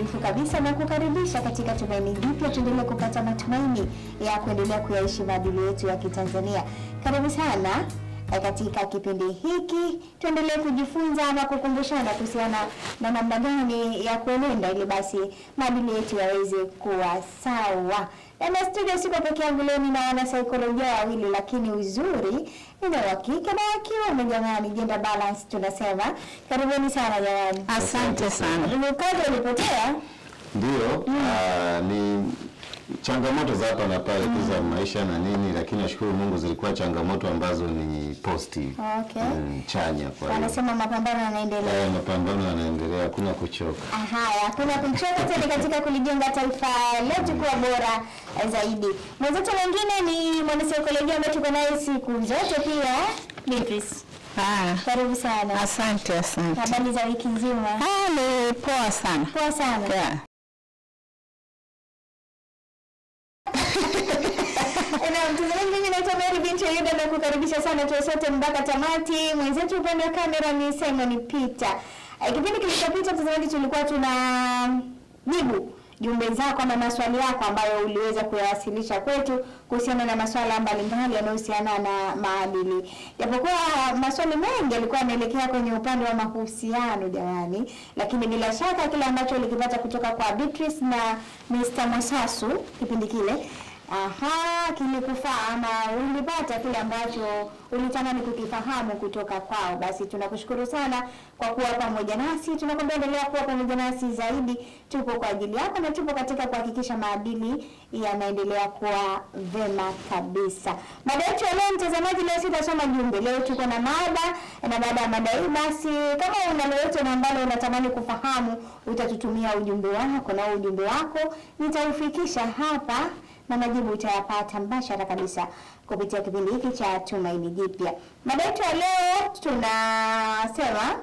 kunjufu kabisa na kukaribisha katika Tumaini Jipya. Tuendelee kupata matumaini ya kuendelea kuyaishi maadili yetu ya Kitanzania. Karibu sana katika kipindi hiki, tuendelee kujifunza ama kukumbushana kuhusiana na namna gani ya kuenenda ili basi maadili yetu yaweze kuwa sawa. Na studio siko peke yangu leo, nina wana saikolojia wawili, lakini uzuri ni wa kike na wa kiume jamani, gender balance tunasema. Karibuni sana jamani. Asante sana. Mkazi ulipotea? Ndio, ni changamoto za hapa na pale za maisha na nini, lakini nashukuru Mungu zilikuwa changamoto ambazo ni positive. Okay. Chanya kwa hiyo. Wanasema mapambano yanaendelea. Mapambano yanaendelea, hakuna kuchoka. Haya, hakuna kuchoka tena katika kulijenga taifa letu kuwa bora zaidi. Mwenzetu mwingine ni mwanasaikolojia ambaye tuko naye siku zote pia, Beatrice. Karibu sana. Asante. Habari za wiki nzima? Ni poa sana. Poa sana. Yeah. Mimi naitwa Mary binti Yuda na kukaribisha sana tuwe sote mpaka tamati. Mwenzetu upande wa kamera ni Simon Peter. Kipindi kilichopita mtazamaji, tulikuwa tunajibu jumbe zako na maswali yako ambayo uliweza kuyawasilisha kwetu kuhusiana na masuala mbalimbali yanayohusiana na maadili. Japokuwa maswali mengi yalikuwa yanaelekea kwenye upande wa mahusiano jamani, lakini bila shaka kile ambacho ulikipata kutoka kwa Beatrice na Mr. Mosasu kipindi kile kilikufaa ama ulipata kile ambacho ulitamani kukifahamu kutoka kwao. Basi tunakushukuru sana kwa kuwa pamoja nasi. Tunakwambia endelea kuwa pamoja nasi zaidi. Tupo kwa ajili yako na tupo katika kuhakikisha maadili yanaendelea kuwa vema kabisa. Mada yetu leo mtazamaji, leo sitasoma jumbe. Leo tuko na mada, na baada ya mada hii basi kama una lolote na ambalo unatamani kufahamu, utatutumia ujumbe wako na ujumbe wako nitaufikisha hapa na majibu utayapata mbashara kabisa kupitia kipindi hiki cha Tumaini Jipya. Mada yetu leo tunasema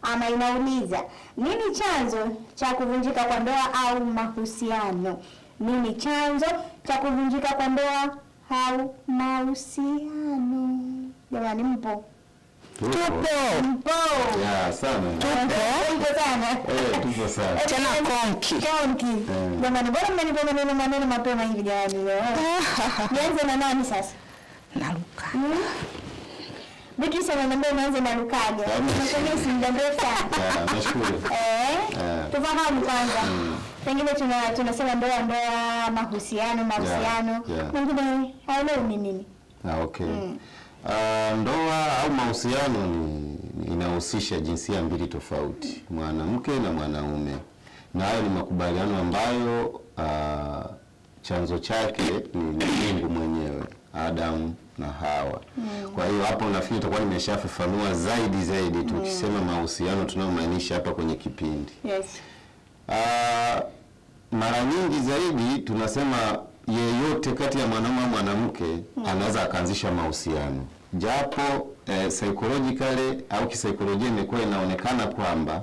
ama inauliza, nini chanzo cha kuvunjika kwa ndoa au mahusiano? Nini chanzo cha kuvunjika kwa ndoa au mahusiano? Jamani mpo? Tupo. Ya, sana. Tupo sana. Tupo sana. Tena konki. Jamani, bora mmenipa maneno mapema hivi jamani leo. Nianze na nani sasa? Na Luka. Beatrice ananiambia nianze na Lukaje. Nimesema si muda mrefu sana. Nashukuru. Tufahamu kwanza. Pengine tunasema ndoa, mahusiano. Mwingine haelewi ni nini? Okay. Ndoa au mahusiano inahusisha jinsia mbili tofauti, mwanamke na mwanaume. Na hayo ni makubaliano ambayo chanzo chake ni Mungu mwenyewe, Adam na Hawa. Kwa hiyo hapo nafikiri tutakuwa nimeshafafanua zaidi tukisema mahusiano tunayomaanisha hapa kwenye kipindi. Yes. Mara nyingi zaidi tunasema yeyote kati ya mwanamume na mwanamke anaweza akaanzisha mahusiano. Japo psychologically au kisaikolojia imekuwa inaonekana kwamba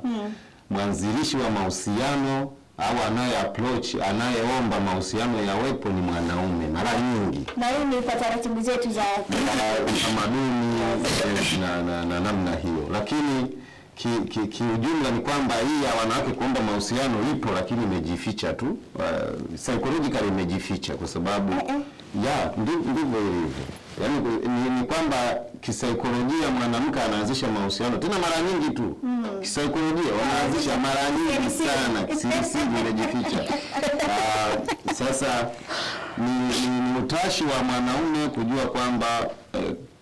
mwanzilishi wa mahusiano au anayeomba mahusiano yawepo ni mwanaume mara nyingi. Na hii ni kwa taratibu zetu za tamaduni na namna hiyo. Lakini kiujumla ni kwamba hii ya wanawake kuomba mahusiano ipo, lakini imejificha tu. Psychologically imejificha kwa sababu ndivyo ilivyo. Yaani ni kwamba kisaikolojia mwanamke anaanzisha mahusiano tena mara nyingi tu. Kisaikolojia wanaanzisha mara nyingi sana, kisiri imejificha. Sasa ni utashi wa mwanaume kujua kwamba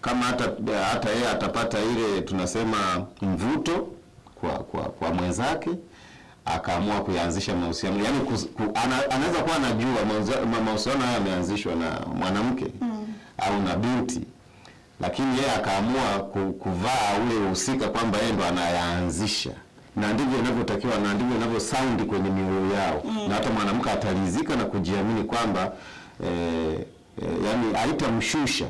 kama hata yeye atapata ile tunasema mvuto kwa mwenzake, akaamua kuanzisha mahusiano. Yaani anaweza kuwa anajua mahusiano haya yameanzishwa na mwanamke au na binti, lakini yeye akaamua kuvaa ule uhusika kwamba yeye ndo anayaanzisha. Na ndivyo inavyotakiwa, na ndivyo inavyo sound kwenye mioyo yao. Na hata mwanamke atalizika na kujiamini kwamba yani haitamshusha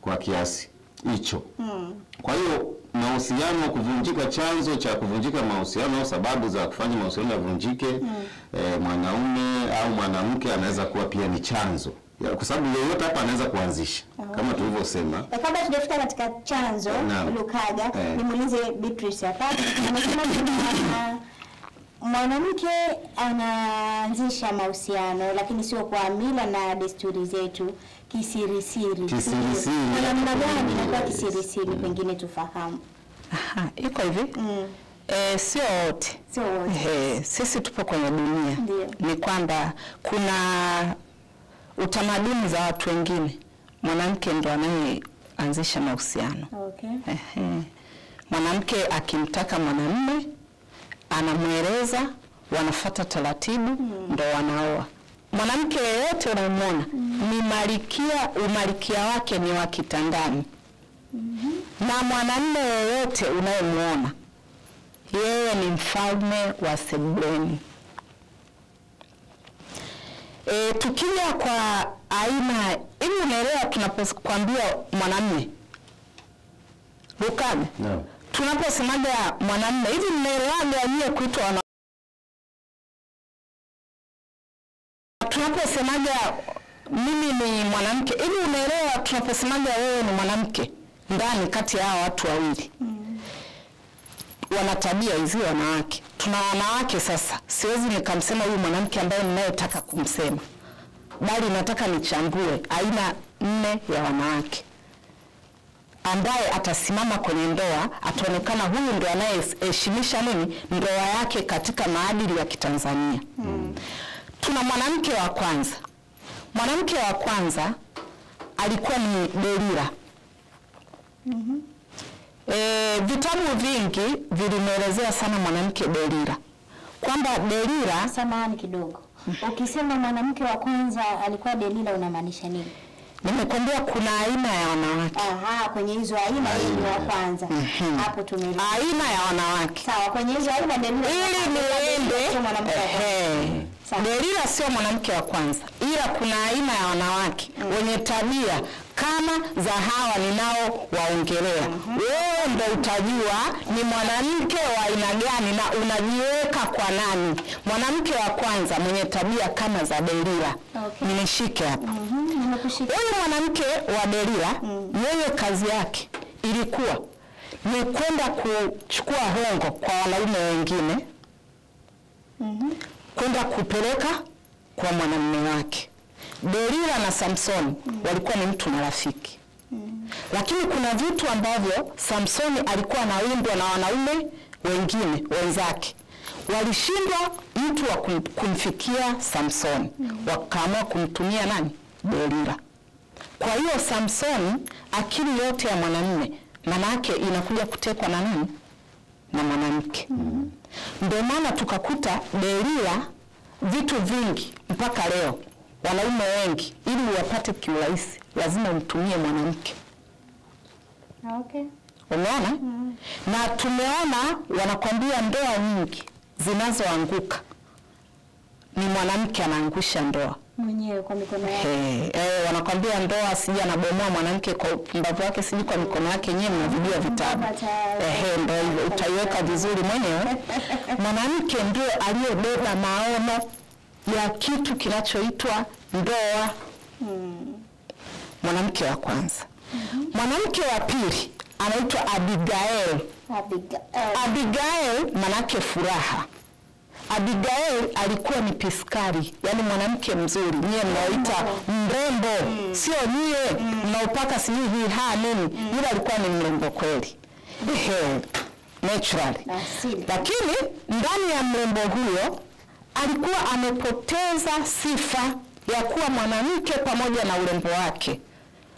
kwa kiasi hicho. Kwa hiyo mahusiano kuvunjika, chanzo cha kuvunjika mahusiano au sababu za kufanya mahusiano yavunjike, mwanaume au mwanamke anaweza kuwa pia ni chanzo. Kwa sababu yeyote hapa anaweza kuanzisha kama tulivyosema. Kabla tujafika katika chanzo Lukaga, nimuulize Beatrice hapa. Anasema mwanamke anaanzisha mahusiano lakini sio kwa mila na desturi zetu, kisirisiri. Kisirisiri. Kwa namna gani inakuwa kisirisiri, pengine tufahamu? Iko hivi. Sio wote. Sio wote. Sisi tupo kwenye dunia. Ndiyo. Ni kwamba kuna utamaduni za watu wengine, mwanamke ndo anayeanzisha mahusiano. Okay. Mwanamke akimtaka mwanamume anamweleza, wanafuata taratibu, ndo wanaoa. Mwanamke yeyote unamwona ni malikia, umalikia wake ni wa kitandani. Na mwanamume yeyote unayemwona yeye ni mfalme wa sebuleni. Tukija kwa aina hivi, unaelewa tunapokuambia mwanamume Lukaga? No. Tunaposemaga mwanamume hivi, mnaelewaga nyie kuitwa wana. Tunaposemaga mimi ni mwanamke hivi, unaelewa tunaposemaga wewe ni mwanamke ndani kati ya hao watu wawili. Wana tabia hizi wanawake. Tuna wanawake sasa. Siwezi nikamsema huyu mwanamke ambaye ninayotaka kumsema, bali nataka nichambue aina 4 ya wanawake ambaye atasimama kwenye ndoa, ataonekana huyu ndo anayeheshimisha nini ndoa yake katika maadili ya Kitanzania. Tuna mwanamke wa kwanza. Mwanamke wa kwanza alikuwa ni Delila. Vitabu vingi vilimwelezea sana mwanamke Delila, kwamba Delila. Samahani kidogo. Ukisema mwanamke wa kwanza alikuwa Delila unamaanisha nini? Nimekwambia kuna aina ya wanawake. Kwenye hizo aina yeye ni wa kwanza. Hapo tumeelewa. Aina ya wanawake. Sawa, kwenye hizo aina Delila. Ili niende mwanamke wa kwanza. Delila sio mwanamke wa kwanza, ila kuna aina ya wanawake wenye tabia kama za hawa ninao waongelea. Wewe ndio utajua ni mwanamke wa aina gani na unajiweka kwa nani. Mwanamke wa kwanza mwenye tabia kama za Delila. Okay. Nimeshike hapa. Nimekushika. Huyu mwanamke wa Delila, yeye kazi yake ilikuwa ni kwenda kuchukua hongo kwa wanaume wengine. Kwenda kupeleka kwa mwanamume wake. Delila na Samsoni walikuwa ni mtu na rafiki. Lakini kuna vitu ambavyo Samsoni alikuwa anawindwa na wanaume wengine wenzake. Walishindwa mtu wa kumfikia Samsoni. Wakaamua kumtumia nani? Delila. Kwa hiyo Samsoni, akili yote ya mwanamume maana yake inakuja kutekwa na nani? Na mwanamke. Ndio maana tukakuta Delila vitu vingi mpaka leo wanaume wengi ili wapate kiurahisi lazima umtumie mwanamke. Okay. Umeona? Na tumeona wanakwambia ndoa nyingi zinazoanguka ni mwanamke anaangusha ndoa Mwenyewe kwa mikono yake. Wanakwambia ndoa sija anabomoa mwanamke kwa upumbavu wake, siji kwa mikono yake, nyewe mnavijua vitabu. Ndio hivyo, utaiweka vizuri mwenyewe. Mwanamke ndio aliyebeba maono ya kitu kinachoitwa ndoa. Mwanamke wa kwanza. Mwanamke wa pili anaitwa Abigail. Abigail manake furaha. Abigail alikuwa ni piskari, yani mwanamke mzuri. Nyie mnaoita mrembo, sio nyie mnaopaka sijui nini. Yule alikuwa ni mrembo kweli. Naturally. Lakini ndani ya mrembo huyo alikuwa amepoteza sifa ya kuwa mwanamke pamoja na urembo wake.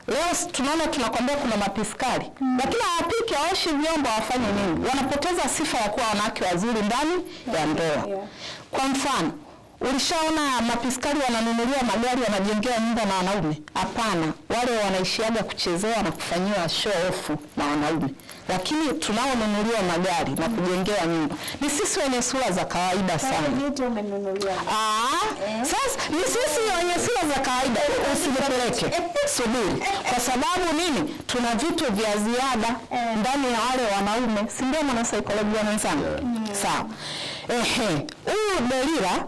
Leo tunaona tunakwambia kuna mapiskari, lakini hawapiki, hawaoshi vyombo, wafanye nini? Wanapoteza sifa ya kuwa wanawake wazuri ndani ya ndoa. Kwa mfano, ulishaona mapiskari wananunuliwa magari, wanajengea nyumba na wanaume? Hapana, wale wanaishiaga kuchezewa na kufanyiwa show off na wanaume. Lakini tunaonunuliwa magari na kujengea nyumba ni sisi wenye sura za kawaida sana. Sasa ni sisi wenye sura za kawaida. Usinipeleke, subiri. Kwa sababu nini? Tuna vitu vya ziada ndani ya wale wanaume. Si ndio mwana saikolojia mwenzangu? Sawa. Huyu Delila,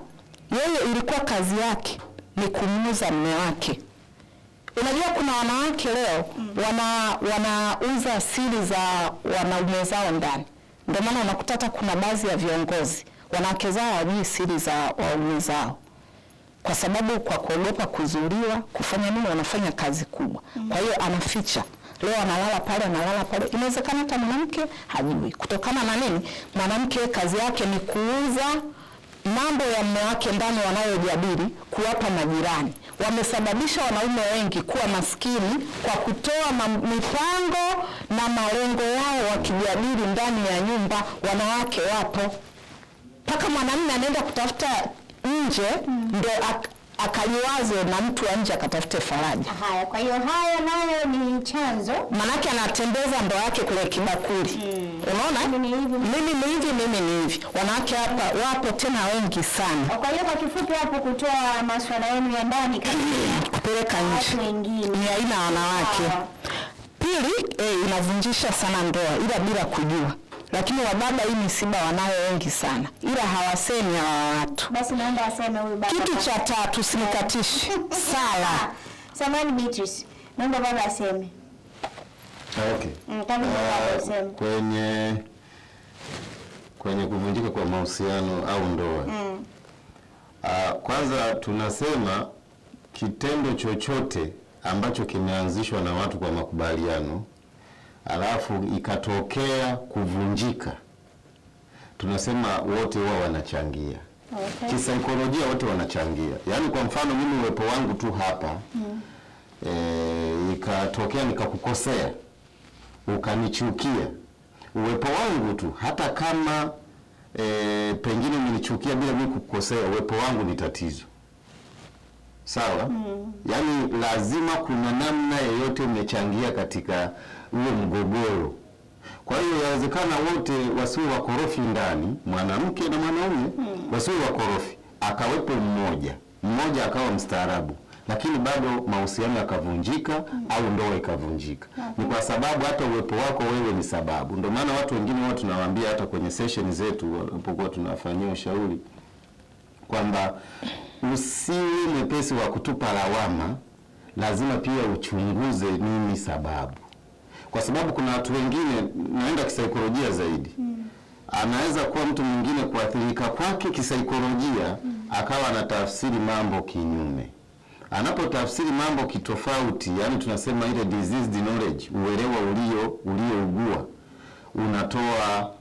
yeye ilikuwa kazi yake ni kumuuza mume wake. Unajua kuna wanawake leo wanauza siri za wanaume zao ndani. Ndio maana unakuta kuna baadhi ya viongozi wanawake zao hawajui siri za waume zao, kwa sababu kwa kuogopa kuzuiliwa, kufanya nini, wanafanya kazi kubwa. Kwa hiyo anaficha, leo analala pale. Inawezekana hata mwanamke hajui. Kutokana na nini? Mwanamke kazi yake ni kuuza mambo ya mume wake ndani wanayojadili, kuwapa majirani. Wamesababisha wanaume wengi kuwa maskini kwa kutoa mipango na malengo yao wakijadili ndani ya nyumba. Wanawake wapo, mpaka mwanamume anaenda kutafuta nje ndio akaliwaze na mtu wa nje akatafute faraja. Haya, kwa hiyo haya nayo ni chanzo. Manake anatembeza ndoa yake kule kibakuli. Unaona? Mimi ni hivi. Wanawake hapa wapo tena wengi sana. Kwa hiyo kwa kifupi hapo, kutoa masuala yenu ya ndani kupeleka nje ni aina ya wanawake. Pili, inavunjisha sana ndoa ila bila kujua. Lakini wababa hii misiba wanayo wengi sana, ila hawasemi hawa watu. Basi naomba aseme huyu baba. Kitu cha tatu, sinikatishi. Sala. Samani Beatrice, naomba baba aseme. Okay. Kama baba aseme. Kwenye kuvunjika kwa mahusiano au ndoa. Kwanza tunasema kitendo chochote ambacho kimeanzishwa na watu kwa makubaliano alafu ikatokea kuvunjika, tunasema wote wao wanachangia. Okay. Kisaikolojia wote wanachangia. Yaani kwa mfano mimi uwepo wangu tu hapa, ikatokea nikakukosea, ukanichukia, uwepo wangu tu, hata kama pengine umenichukia bila mimi kukukosea, uwepo wangu ni tatizo. Sawa? Yaani lazima kuna namna yoyote umechangia katika ule mgogoro. Kwa hiyo yawezekana wote wasiwe wakorofi ndani, mwanamke na mwanaume wasiwe wakorofi, akawepo mmoja akawa mstaarabu, lakini bado mahusiano yakavunjika au ndoa ikavunjika. Ni kwa sababu hata uwepo wako wewe ni sababu. Ndio maana watu wengine wao tunawaambia hata kwenye session zetu walipokuwa tunafanyia ushauri kwamba usiwe mwepesi wa kutupa lawama, lazima pia uchunguze nini sababu. Kwa sababu kuna watu wengine, naenda kisaikolojia zaidi, anaweza kuwa mtu mwingine kuathirika kwake kisaikolojia, akawa anatafsiri mambo kinyume. Anapotafsiri mambo kitofauti, yani tunasema ile diseased knowledge, uelewa uliougua,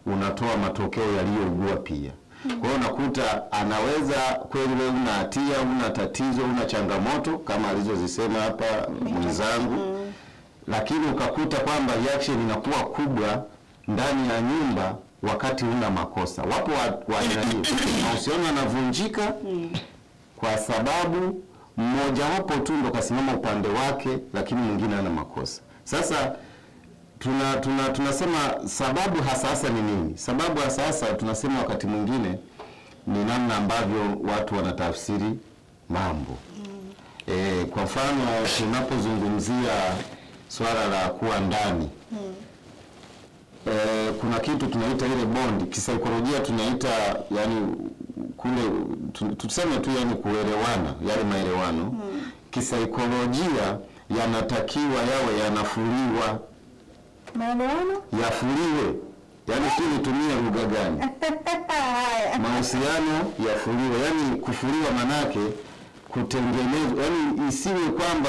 unatoa matokeo yaliyougua pia. Kwa hiyo unakuta anaweza kweli wewe una hatia, una tatizo, una changamoto kama alizozisema hapa mwenzangu, lakini ukakuta kwamba reaction inakuwa kubwa ndani ya nyumba wakati una makosa. Wapo aina hiyo. Mahusiano yanavunjika kwa sababu mmoja wapo tu ndo kasimama upande wake, lakini mwingine hana makosa. Sasa tunasema sababu hasa ni nini? Sababu hasa tunasema wakati mwingine ni namna ambavyo watu wanatafsiri mambo. Kwa mfano tunapozungumzia swala la kuwa ndani, kuna kitu tunaita ile bond, kisaikolojia tunaita, yani kule tuseme tu yani kuelewana, yale maelewano. Kisaikolojia yanatakiwa yawe yanafuliwa. Maelewano? Yafuliwe. Yaani si nitumie lugha gani? Mahusiano yafuliwe. Yaani kufuliwa manake kutengenezwa. Yaani isiwe kwamba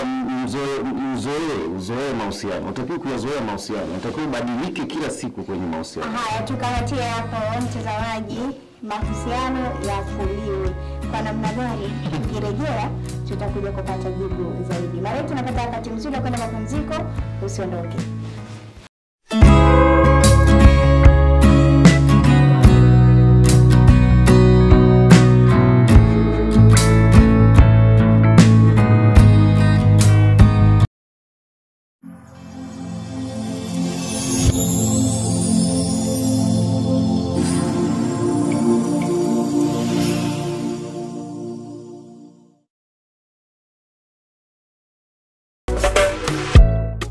uzoee mahusiano. Unatakiwa kuyazoea mahusiano. Unatakiwa ubadilike kila siku kwenye mahusiano. Haya, tukawatie hapo mtazamaji, mahusiano yafuliwe. Kwa namna gani? Tukirejea tutakuja kupata jibu zaidi. Mara tunapata wakati mzuri wa kwenda mapumziko, usiondoke.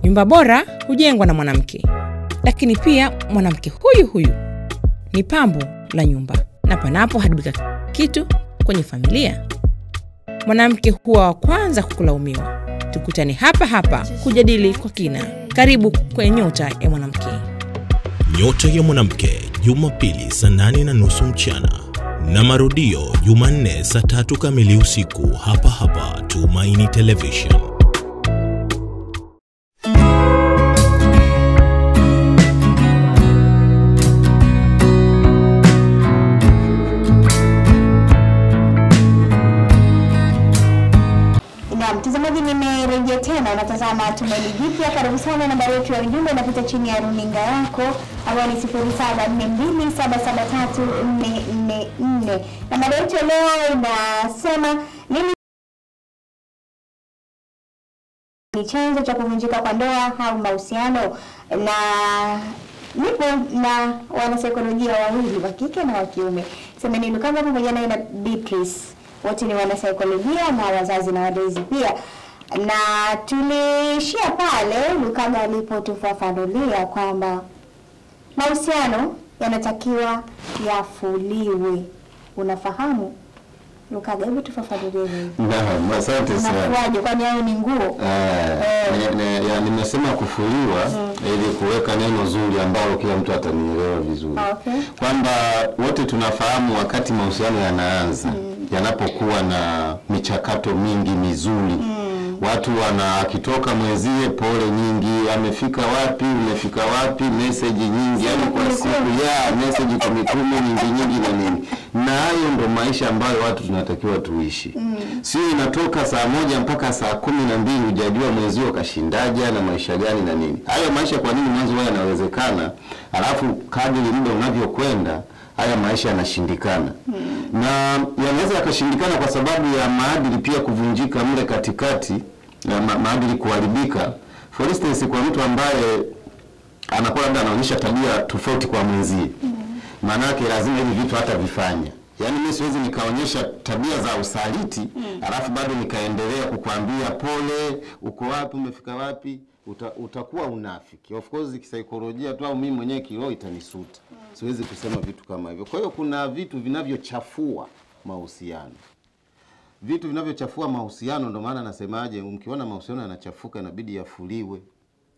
Nyumba bora hujengwa na mwanamke, lakini pia mwanamke huyu ni pambo la nyumba, na panapo haribika kitu kwenye familia, mwanamke huwa wa kwanza kukulaumiwa. Tukutane hapa kujadili kwa kina. Karibu kwenye Nyota ya Mwanamke. Nyota ya Mwanamke, Jumapili saa 8:30 mchana na marudio Jumanne saa 3 kamili usiku hapa Tumaini Television. Mtazamaji, nimerejea tena, unatazama Tumaini Jipya. Karibu sana. Nambari yetu ya ujumbe inapita chini ya runinga yako, ambayo ni 0742773444. Nambari yetu leo inasema nini ni chanzo cha kuvunjika kwa ndoa au mahusiano, na nipo na wanasaikolojia wawili wa kike na wa kiume. Semeni Lukaga pamoja na Beatrice. Wote ni wanasaikolojia na wazazi na walezi pia. Na tulishia pale Lukaga alipotufafanulia kwamba mahusiano yanatakiwa yafuliwe. Unafahamu Lukaga, hebu tufafanulie. Naam, asante sana. Unafuaje, kwani hao ni nguo? Nimesema kufuliwa ili kuweka neno zuri ambalo kila mtu atanielewa vizuri. Okay. Kwamba wote tunafahamu wakati mahusiano yanaanza, yanapokuwa na michakato mingi mizuri. Watu akitoka mwenzie pole nyingi, amefika wapi, umefika wapi, message nyingi, yani kwa siku message kumikume nyingi na nini. Na hayo ndo maisha ambayo watu tunatakiwa tuishi. Sio inatoka saa 1 mpaka saa 12 hujajua mwenzio kashindaje na maisha gani na nini. Hayo maisha kwa nini mwanzo wao yanawezekana, alafu kadri muda unavyokwenda haya maisha yanashindikana. Na yanaweza yakashindikana kwa sababu ya maadili pia kuvunjika mle katikati, maadili kuharibika. For instance, kwa mtu ambaye anakuwa labda anaonyesha tabia tofauti kwa mwenzie, maana yake lazima hivi vitu hata vifanya. Yaani mimi siwezi nikaonyesha tabia za usaliti, alafu bado nikaendelea kukuambia pole, uko wapi, umefika wapi. Utakuwa unafiki. Of course kisaikolojia tu au mimi mwenyewe kiroho itanisuta. Siwezi kusema vitu kama hivyo. Kwa hiyo kuna vitu vinavyochafua mahusiano. Vitu vinavyochafua mahusiano, ndio maana nasemaje, mkiona mahusiano yanachafuka inabidi yafuliwe.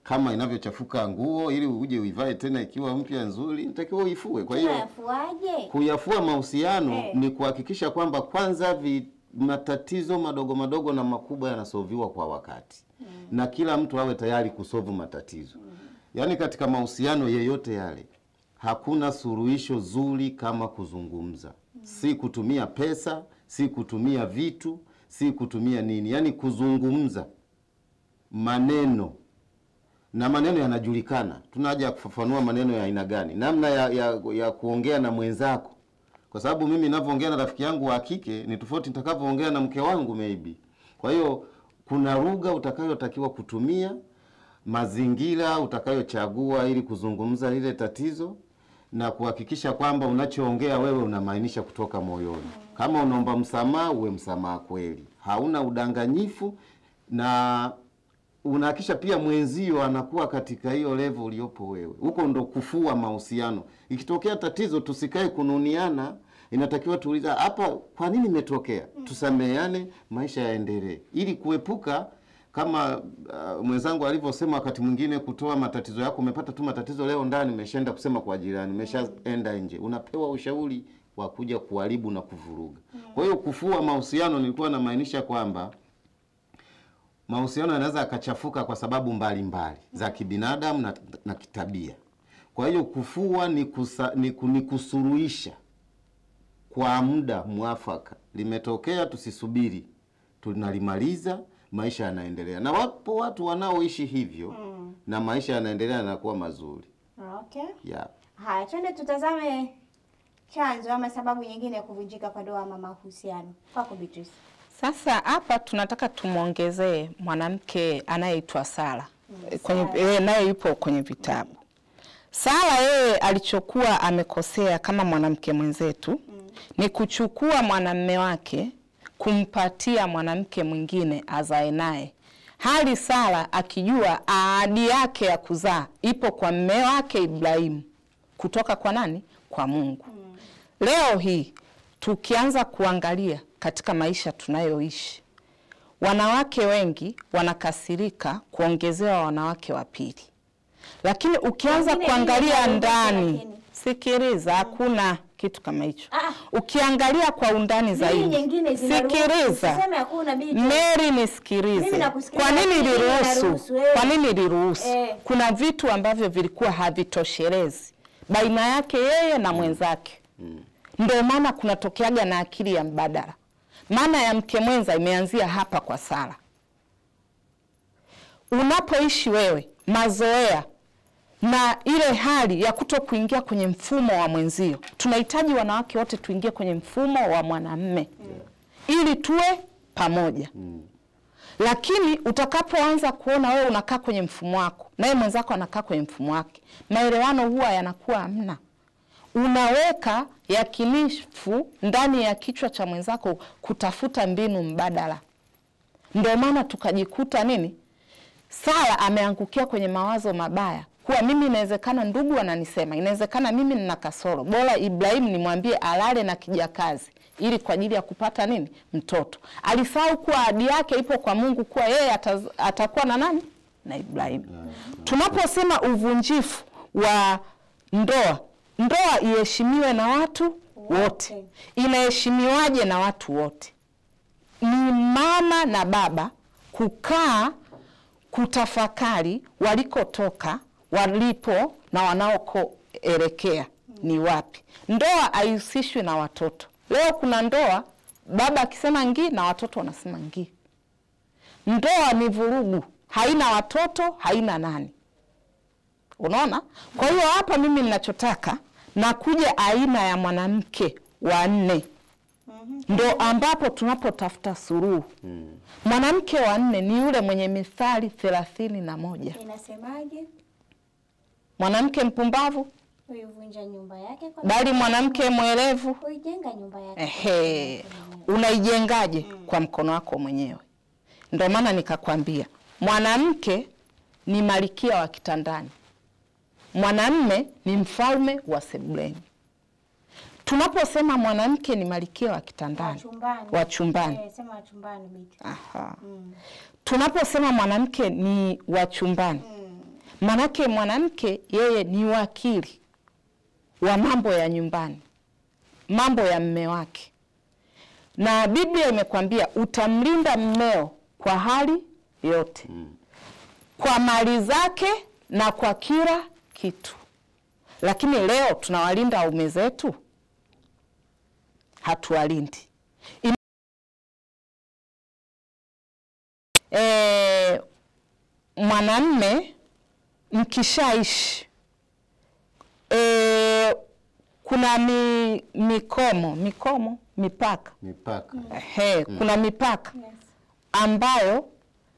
Kama inavyochafuka nguo, ili uje uivae tena ikiwa mpya nzuri, inatakiwa uifue. Kwa hiyo kuyafua mahusiano ni kuhakikisha kwamba kwanza matatizo madogo na makubwa yanasolviwa kwa wakati. Na kila mtu awe tayari kusolve matatizo. Yaani katika mahusiano yeyote yale, hakuna suluhisho zuri kama kuzungumza. Si kutumia pesa, si kutumia vitu, si kutumia nini. Yaani kuzungumza maneno. Na maneno yanajulikana. Tunaja kufafanua maneno ya aina gani. Namna ya kuongea na mwenzako. Kwa sababu mimi ninavyoongea na rafiki yangu wa kike ni tofauti nitakavyoongea na mke wangu maybe. Kwa hiyo kuna lugha utakayotakiwa kutumia, mazingira utakayochagua ili kuzungumza lile tatizo, na kuhakikisha kwamba unachoongea wewe unamaanisha kutoka moyoni. Kama unaomba msamaha, uwe msamaha kweli. Hauna udanganyifu, na unahakisha pia mwenzio anakuwa katika hiyo level uliyopo wewe. Huko ndo kufua mahusiano. Ikitokea tatizo tusikae kununiana, inatakiwa tuuliza hapa kwa nini imetokea? Tusameheane, maisha yaendelee. Ili kuepuka kama mwenzangu alivyosema wakati mwingine kutoa matatizo yako, umepata tu matatizo leo ndani, umeshaenda kusema kwa jirani, umeshaenda nje. Unapewa ushauri wa kuja kuharibu na kuvuruga. Kwa hiyo kufua mahusiano nilikuwa namaanisha kwamba mahusiano yanaweza yakachafuka kwa sababu mbalimbali za kibinadamu na kitabia. Kwa hiyo kufua ni kusuluhisha kwa muda mwafaka. Limetokea, tusisubiri, tunalimaliza, maisha yanaendelea. Na wapo watu wanaoishi hivyo na maisha yanaendelea yanakuwa mazuri. Okay. Yeah. Haya, twende tutazame chanzo ama sababu nyingine ya kuvunjika kwa ndoa ama mahusiano. Kwako Beatrice. Sasa hapa tunataka tumuongezee mwanamke anayeitwa Sara. Naye yupo kwenye vitabu. Sara yeye alichokuwa amekosea kama mwanamke mwenzetu ni kuchukua mwanamume wake kumpatia mwanamke mwingine azae naye. Hali Sara akijua ahadi yake ya kuzaa ipo kwa mume wake Ibrahimu. Kutoka kwa nani? Kwa Mungu. Leo hii tukianza kuangalia katika maisha tunayoishi, wanawake wengi wanakasirika kuongezewa wanawake wa pili. Lakini ukianza kuangalia ndani, sikiliza, hakuna kitu kama hicho. Ukiangalia kwa undani zaidi, sikiliza Mary, nisikilize. Kwa nini iliruhusu? Kwa nini iliruhusu? Kuna vitu ambavyo vilikuwa havitoshelezi baina yake yeye na mwenzake. Ndio maana kunatokeaga na akili ya mbadala. Maana ya mke mwenza imeanzia hapa kwa Sara. Unapoishi wewe mazoea na ile hali ya kuto kuingia kwenye mfumo wa mwenzio. Tunahitaji wanawake wote tuingie kwenye mfumo wa mwanamume ili tuwe pamoja. Lakini utakapoanza kuona wewe unakaa kwenye mfumo wako naye mwenzako anakaa kwenye mfumo wake, maelewano huwa yanakuwa hamna. Unaweka yakinifu ndani ya kichwa cha mwenzako kutafuta mbinu mbadala. Ndio maana tukajikuta nini? Sara ameangukia kwenye mawazo mabaya. Kuwa mimi inawezekana ndugu wananisema, inawezekana mimi nina kasoro. Bora Ibrahim nimwambie alale na kijakazi ili kwa ajili ya kupata nini? Mtoto. Alisahau kuwa ahadi yake ipo kwa Mungu kuwa yeye atakuwa na nani? Na Ibrahim. Tunaposema uvunjifu wa ndoa, ndoa iheshimiwe na watu wote. Inaheshimiwaje na watu wote? Ni mama na baba kukaa kutafakari walikotoka, walipo na wanaokoelekea ni wapi. Ndoa haihusishwi na watoto. Leo kuna ndoa baba akisema ngii na watoto wanasema ngii. Ndoa ni vurugu, haina watoto, haina nani. Unaona? Kwa hiyo hapa mimi ninachotaka na kuja aina ya mwanamke wa 4. Ndo ambapo tunapotafuta suluhu. Mwanamke wa 4 ni yule mwenye Mithali 31. Inasemaje? Mwanamke mpumbavu huivunja nyumba yake, bali mwanamke mwerevu huijenga nyumba yake. Unaijengaje? Kwa mkono wako mwenyewe. Ndio maana nikakwambia mwanamke ni malkia wa kitandani, mwanamume ni mfalme wa sebuleni. Tunaposema mwanamke ni malkia wa kitandani, wa chumbani. Sema wa chumbani biti. Tunaposema mwanamke ni wa chumbani, manake mwanamke yeye ni wakili wa mambo ya nyumbani, mambo ya mume wake. Na Biblia imekwambia utamlinda mmeo kwa hali yote, kwa mali zake na kwa kila kitu. Lakini leo tunawalinda waume zetu? Hatuwalindi. Mwanamume mkishaishi kuna mipaka. Kuna mipaka ambayo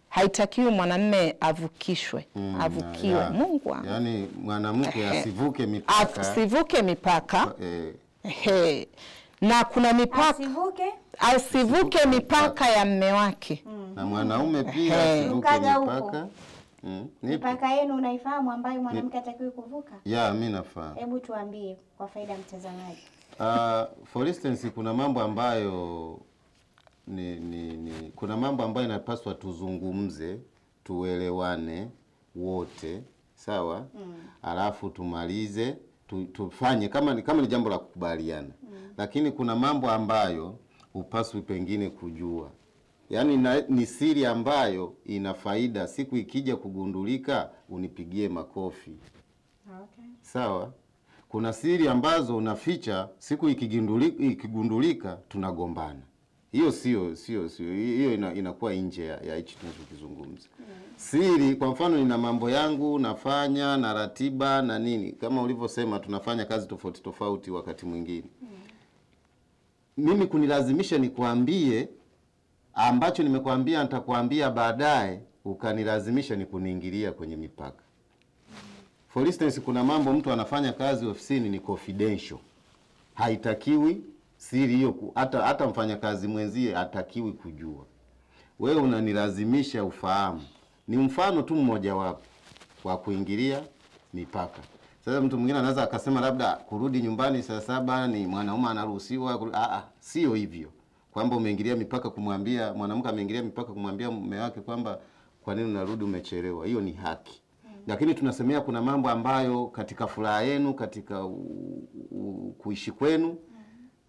haitakiwi mwanamume avukishwe, avukiwe. Mungu wangu. Yaani mwanamke asivuke mipaka. Asivuke mipaka. Na kuna mipaka asivuke mipaka ya mume wake. Na mwanaume pia asivuke mipaka. Mipaka yenu unaifahamu ambayo mwanamke hatakiwi kuvuka? Mimi nafahamu. Hebu tuambie kwa faida ya mtazamaji. For instance, kuna mambo ambayo kuna mambo ambayo inapaswa tuzungumze, tuelewane wote, sawa? Alafu tumalize, tufanye kama ni jambo la kukubaliana. Lakini kuna mambo ambayo upaswi pengine kujua. Yaani ni siri ambayo ina faida, siku ikija kugundulika unipigie makofi. Sawa? Kuna siri ambazo unaficha, siku ikigundulika tunagombana. Hiyo sio hiyo inakuwa nje ya hichi tunachokizungumza. Siri, kwa mfano nina mambo yangu nafanya na ratiba na nini, kama ulivyosema tunafanya kazi tofauti tofauti wakati mwingine. Mimi kunilazimisha nikwambie ambacho nimekuambia nitakwambia baadaye, ukanilazimisha ni kuniingilia kwenye mipaka. For instance, kuna mambo mtu anafanya kazi ofisini ni confidential. Haitakiwi siri hiyo, hata mfanyakazi mwenzie hatakiwi kujua. Wewe unanilazimisha ufahamu. Ni mfano tu mmoja wapo wa kuingilia mipaka. Sasa mtu mwingine anaweza akasema labda kurudi nyumbani saa 7 ni mwanaume anaruhusiwa. Sio hivyo. Kwamba umeingilia mipaka kumwambia, mwanamke ameingilia mipaka kumwambia mume wake kwamba kwa nini unarudi umechelewa. Hiyo ni haki. Lakini tunasemea kuna mambo ambayo katika furaha yenu, katika kuishi kwenu,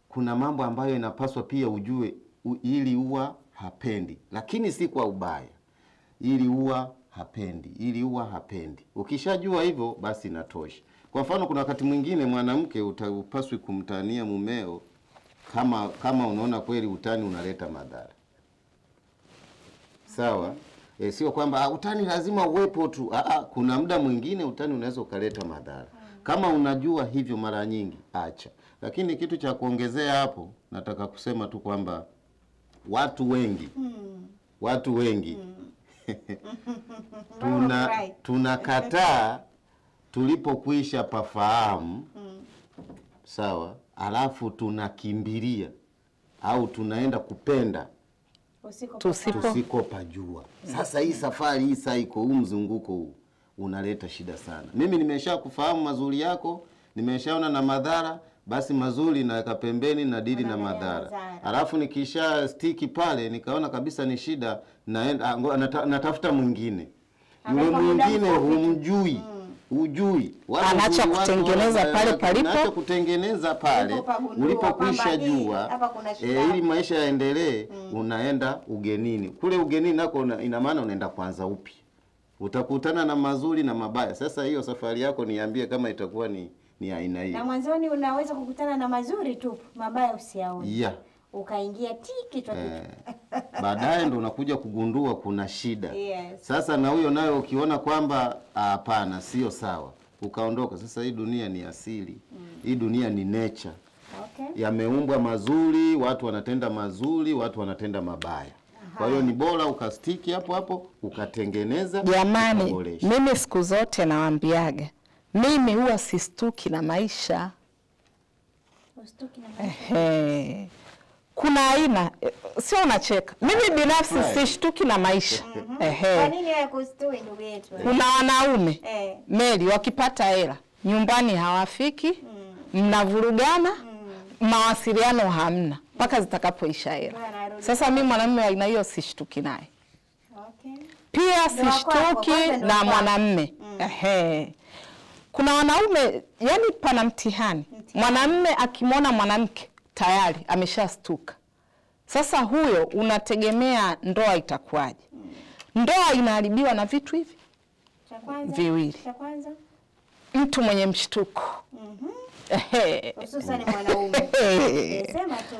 kuna mambo ambayo inapaswa pia ujue ili huwa hapendi. Lakini si kwa ubaya. Ili huwa hapendi. Ili huwa hapendi. Ukishajua hivyo basi inatosha. Kwa mfano kuna wakati mwingine mwanamke upaswi kumtania mumeo kama unaona kweli utani unaleta madhara. Sawa? Sio kwamba utani lazima uwepo tu. Kuna muda mwingine utani unaweza ukaleta madhara. Kama unajua hivyo mara nyingi, acha. Lakini kitu cha kuongezea hapo, nataka kusema tu kwamba watu wengi tunakataa tulipokwisha pafahamu. Sawa? Alafu tunakimbilia au tunaenda kupenda tusiko-pajua. Sasa hii safari hii saiko, huu mzunguko huu unaleta shida sana. Mimi nimesha kufahamu mazuri yako, nimeshaona na madhara, basi mazuri naweka pembeni na dili na madhara. Alafu nikisha stiki pale nikaona kabisa ni shida, naenda natafuta mwingine. Yule mwingine humjui. Ujui. Anaacha kutengeneza pale palipo. Anaacha kutengeneza pale ulipokwisha jua. Ili maisha yaendelee, unaenda ugenini. Kule ugenini nako ina maana unaenda kwanza upya. Utakutana na mazuri na mabaya. Sasa hiyo safari yako niambie kama itakuwa ni aina hiyo. Na mwanzoni unaweza kukutana na mazuri tu, mabaya usiaone. Yeah. Ukaingia kichwa baadaye ndo unakuja kugundua kuna shida. Yes. Sasa na huyo nayo ukiona kwamba hapana sio sawa, ukaondoka. Sasa hii dunia ni asili. Hii dunia ni nature. Okay. Yameumbwa mazuri, watu wanatenda mazuri, watu wanatenda mabaya. Kwa hiyo ni bora ukastiki hapo ukatengeneza. Jamani, mimi siku zote nawaambiaga, mimi huwa sistuki na maisha. Ustuki na maisha. Kuna aina, sio unacheka. Mimi binafsi sishtuki na maisha. Kwa nini wewe kustui ndugu yetu? Kuna wanaume Meli wakipata hela, nyumbani hawafiki, mnavurugana, mawasiliano hamna mpaka zitakapoisha hela. Sasa mimi mwanamume wa aina hiyo sishtuki naye. Okay. Pia sishtuki na mwanamume. Kuna wanaume yani pana mtihani. Mwanamume akimwona mwanamke tayari ameshastuka. Sasa huyo unategemea ndoa itakuwaje? Ndoa inaharibiwa na vitu hivi viwili. Cha kwanza, mtu mwenye mshtuko. Hususan mwanaume. Sema tu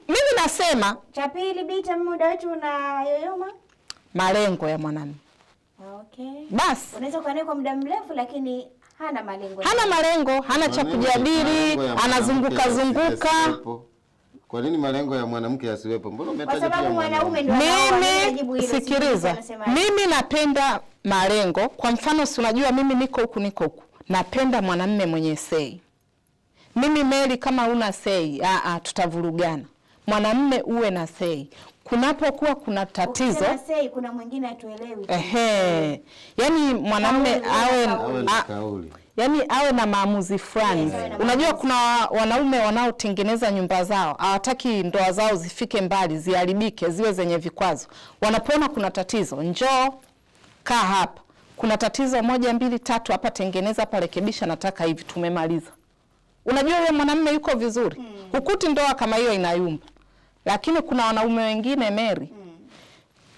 Mimi nasema cha pili, Bita, muda wetu una yoyoma. Malengo ya mwanamume. Okay. Basi unaweza kuwa naye kwa muda mrefu lakini hana malengo. Hana cha kujadili, anazunguka. Kwa nini malengo ya mwanamke yasiwepo? Mbona umetaja pia mwanaume? Mimi sikiliza. Mimi napenda malengo. Kwa mfano si unajua mimi niko huku. Napenda mwanamume mwenye sei. Mimi Meli kama una sei, tutavurugana. Mwanamume uwe na sei. Kunapokuwa kuna tatizo, sei kuna mwingine atuelewi. Yaani mwanamume awe na maamuzi fulani. Unajua kuna wanaume wanaotengeneza nyumba zao, hawataki ndoa zao zifike mbali, ziharibike, ziwe zenye vikwazo. Wanapoona kuna tatizo, njoo kaa hapa. Kuna tatizo 1 2 3 hapa, tengeneza hapa, rekebisha, nataka hivi, tumemaliza. Unajua yule mwanamume yuko vizuri. Hukuti ndoa kama hiyo inayumba. Lakini kuna wanaume wengine Mary,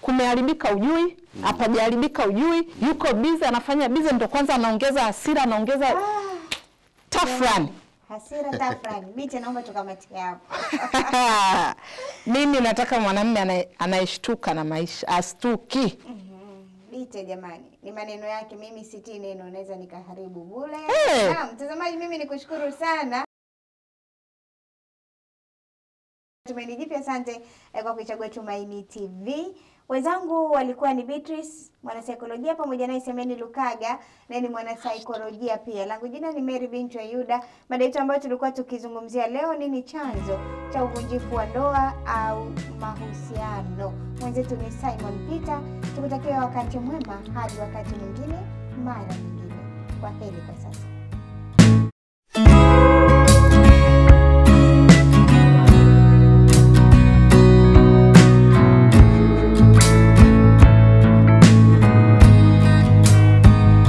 kumeharibika ujui, hapajaharibika ujui, yuko busy, anafanya busy, ndo kwanza anaongeza hasira, anaongeza tafrani. Hasira tafrani. Bita, naomba tukamatie hapo. Mimi nataka mwanamume anayeshtuka na maisha, astuki. Bita jamani, ni maneno yake, mimi siti neno naweza nikaharibu bure. Mtazamaji, mimi nikushukuru sana. Tumaini Jipya, asante kwa kuichagua Tumaini TV. Wenzangu walikuwa ni Beatrice, mwanasaikolojia, pamoja na Semeni Lukaga, na ni mwanasaikolojia pia. Langu jina ni Mary binti wa Yuda. Mada yetu ambayo tulikuwa tukizungumzia leo, nini chanzo cha uvunjifu wa ndoa au mahusiano. Mwenzetu ni Simon Peter. Tukutakia wakati mwema hadi wakati mwingine, mara nyingine. Kwaheri kwa sasa.